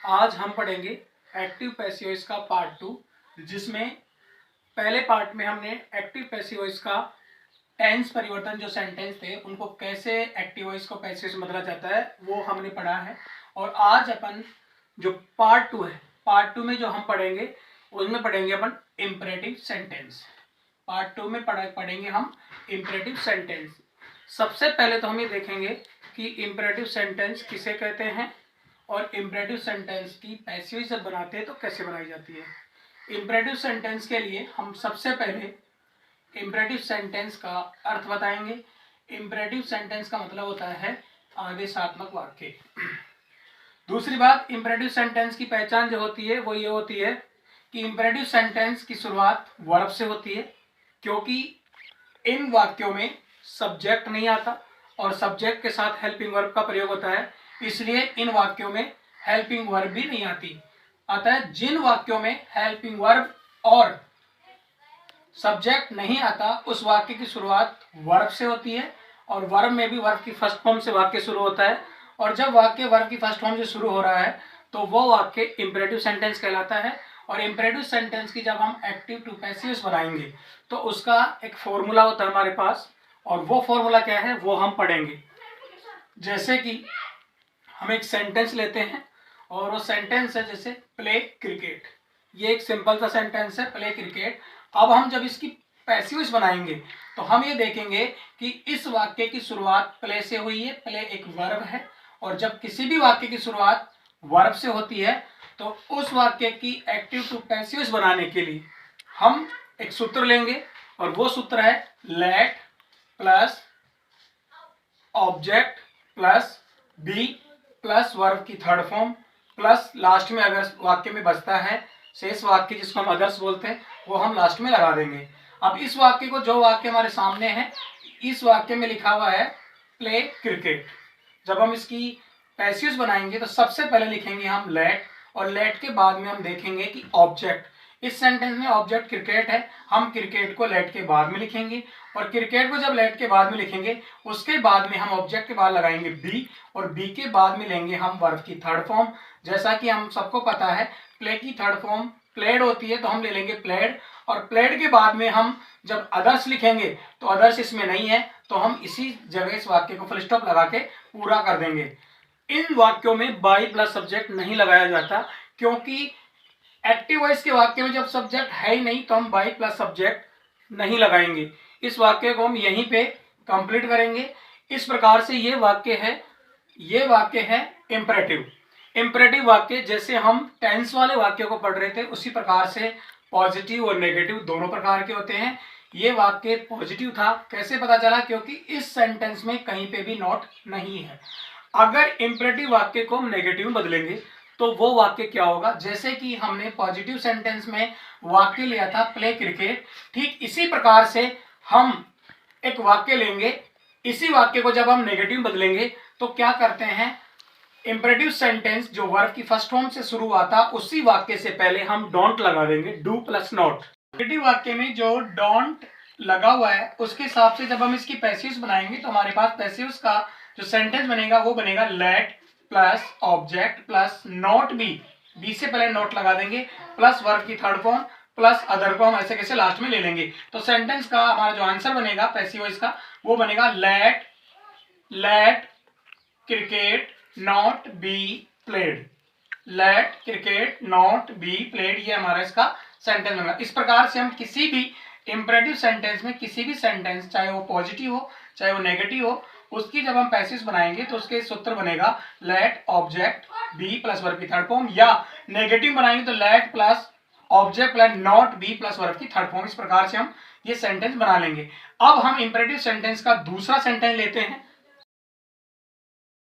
आज हम पढ़ेंगे एक्टिव पैसिव वॉइस का पार्ट 2, जिसमें पहले पार्ट में हमने एक्टिव पैसिव वॉइस का टेंस परिवर्तन जो सेंटेंस थे उनको कैसे एक्टिव वॉइस को पैसिव से बदला जाता है वो हमने पढ़ा है। और आज अपन जो पार्ट 2 है, पार्ट 2 में जो हम पढ़ेंगे उसमें पढ़ेंगे अपन इम्परेटिव सेंटेंस। पार्ट 2 में पढ़ेंगे हम इम्परेटिव सेंटेंस। सबसे पहले तो हम ये देखेंगे कि इम्परेटिव सेंटेंस किसे कहते हैं और इम्परेटिव सेंटेंस की पैसिव जब बनाते हैं तो कैसे बनाई जाती है। इम्परेटिव सेंटेंस के लिए हम सबसे पहले इम्परेटिव सेंटेंस का अर्थ बताएंगे। इम्परेटिव सेंटेंस का मतलब होता है आदेशात्मक वाक्य। दूसरी बात, इम्परेटिव सेंटेंस की पहचान जो होती है वो ये होती है कि इम्परेटिव सेंटेंस की शुरुआत वर्ब से होती है, क्योंकि इन वाक्यों में सब्जेक्ट नहीं आता और सब्जेक्ट के साथ हेल्पिंग वर्ब का प्रयोग होता है, इसलिए इन वाक्यों में हेल्पिंग वर्ब भी नहीं आती। अतः जिन वाक्यों में हेल्पिंग वर्ब और सब्जेक्ट नहीं आता उस वाक्य की शुरुआत वर्ब से होती है, और वर्ब में भी वर्ब की फर्स्ट फॉर्म से वाक्य शुरू होता है। और जब वाक्य वर्ब की फर्स्ट फॉर्म से शुरू हो रहा है तो वो वाक्य इम्परेटिव सेंटेंस कहलाता है। और इम्परेटिव सेंटेंस की जब हम एक्टिव टू पैसिव बनाएंगे तो उसका एक फॉर्मूला होता है हमारे पास, और वो फॉर्मूला क्या है वो हम पढ़ेंगे। जैसे कि हम एक सेंटेंस लेते हैं और वो सेंटेंस है जैसे प्ले क्रिकेट। ये एक सिंपल सा सेंटेंस है, प्ले क्रिकेट। अब हम जब इसकी पैसिव बनाएंगे तो हम ये देखेंगे कि इस वाक्य की शुरुआत प्ले से हुई है। प्ले एक वर्ब है, और जब किसी भी वाक्य की शुरुआत वर्ब से होती है तो उस वाक्य की एक्टिव टू पैसिव बनाने के लिए हम एक सूत्र लेंगे, और वो सूत्र है let plus object plus be plus verb की थर्ड फॉर्म प्लस लास्ट में अगर वाक्य में बचता है शेष वाक्य जिसको हम अदर्स बोलते हैं वो हम लास्ट में लगा देंगे। अब इस वाक्य को, जो वाक्य हमारे सामने है, इस वाक्य में लिखा हुआ है प्ले क्रिकेट। जब हम इसकी पैसिव बनाएंगे तो सबसे पहले लिखेंगे हम लेट, और लेट के बाद में हम देखेंगे कि ऑब्जेक्ट। इस सेंटेंस में ऑब्जेक्ट क्रिकेट है, हम क्रिकेट को लेट के बाद में लिखेंगे, और क्रिकेट को जब लेट के बाद में लिखेंगे उसके बाद में हम ऑब्जेक्ट के बाद लगाएंगे बी, और बी के बाद में लेंगे हम वर्ब की थर्ड फॉर्म। जैसा कि हम सबको पता है प्ले की थर्ड फॉर्म प्लेड होती है, तो हम ले लेंगे प्लेड, और प्लेड के बाद में हम जब अदर्स लिखेंगे तो अदर्स इसमें नहीं है तो हम इसी जगह इस वाक्य को फुल स्टॉप लगा के पूरा कर देंगे। इन वाक्यों में बाई प्लस सब्जेक्ट नहीं लगाया जाता, क्योंकि एक्टिव वॉइस के वाक्य में जब सब्जेक्ट है ही नहीं तो हम बाई प्लस सब्जेक्ट नहीं लगाएंगे। इस वाक्य को हम यहीं पे कंप्लीट करेंगे। इस प्रकार से ये वाक्य है इम्परेटिव। इम्परेटिव वाक्य जैसे हम टेंस वाले वाक्य को पढ़ रहे थे उसी प्रकार से पॉजिटिव और नेगेटिव दोनों प्रकार के होते हैं। ये वाक्य पॉजिटिव था, कैसे पता चला? क्योंकि इस सेंटेंस में कहीं पे भी नोट नहीं है। अगर इम्परेटिव वाक्य को हम नेगेटिव में बदलेंगे तो वो वाक्य क्या होगा? जैसे कि हमने पॉजिटिव सेंटेंस में वाक्य लिया था प्ले क्रिकेट, ठीक इसी प्रकार से हम एक वाक्य लेंगे। इसी वाक्य को जब हम नेगेटिव में बदलेंगे तो क्या करते हैं, इम्परेटिव सेंटेंस जो वर्ब की फर्स्ट फॉर्म से शुरू हुआ था उसी वाक्य से पहले हम डोंट लगा देंगे, डू प्लस नॉट। नेगेटिव वाक्य में जो डोंट लगा हुआ है उसके हिसाब से जब हम इसकी पैसिव्स बनाएंगे तो हमारे पास पैसिव्स का जो सेंटेंस बनेगा वो बनेगा let plus object plus not be, be से पहले नॉट लगा देंगे, प्लस वर्ब की थर्ड फॉर्म प्लस अदर को हम ऐसे कैसे लास्ट में ले लेंगे। तो सेंटेंस का हमारा जो आंसर बनेगा पैसिव वॉइस का वो बनेगा let cricket not be played. Let cricket not be played, ये हमारा इसका सेंटेंस बनेगा। इस प्रकार से हम किसी भी इम्परेटिव सेंटेंस में किसी भी सेंटेंस, चाहे वो पॉजिटिव हो चाहे वो नेगेटिव हो, उसकी जब हम पैसिव बनाएंगे तो उसके सूत्र बनेगा let object be plus verb की थर्ड फॉर्म, या नेगेटिव बनाएंगे तो let plus object plus not be plus verb की थर्ड फॉर्म। इस प्रकार से हम ये सेंटेंस बना लेंगे। अब हम इम्परेटिव सेंटेंस का दूसरा सेंटेंस लेते हैं